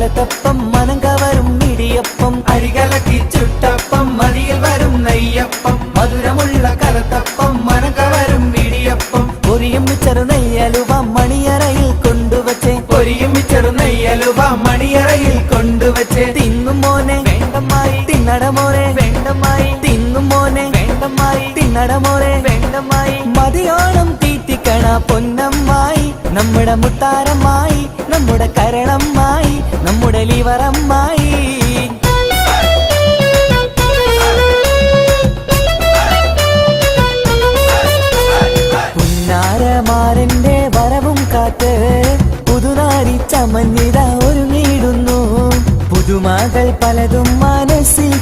കലത്തപ്പം മനം കവരും ഇടിയപ്പം അരികലക്കി ചുട്ടപ്പം മതിയിൽ വരും നെയ്യപ്പം മധുരമുള്ള കലത്തപ്പം മനം കവരും ഇടിയപ്പം പൊരിയും ചെറു നെയ്യലുവ മണിയറയിൽ കൊണ്ടുവച്ചേ പൊരിയും ചെറു നെയ്യലുവ മണിയറയിൽ കൊണ്ടുവച്ചേ തിന്നും മോനെ വേണ്ടമായി തിന്നടമോനെ വേണ്ടമായി തിന്നും മോനെ വേണ്ടമായി തിന്നടമോനെ വേണ്ടമായി മതിയോളം തീറ്റിക്കണ പൊന്നമ്മായി നമ്മുടെ മുത്താരമ്മായി നമ്മുടെ കരളമ്മായി നമ്മുടെ ലിവറമ്മായി പുന്നാരമാരന്റെ വരവും കാത്ത് പുതുനാരി ചമഞ്ഞിത ഒരുങ്ങിയിടുന്നു പുതുമകൾ പലതും മനസ്സിൽ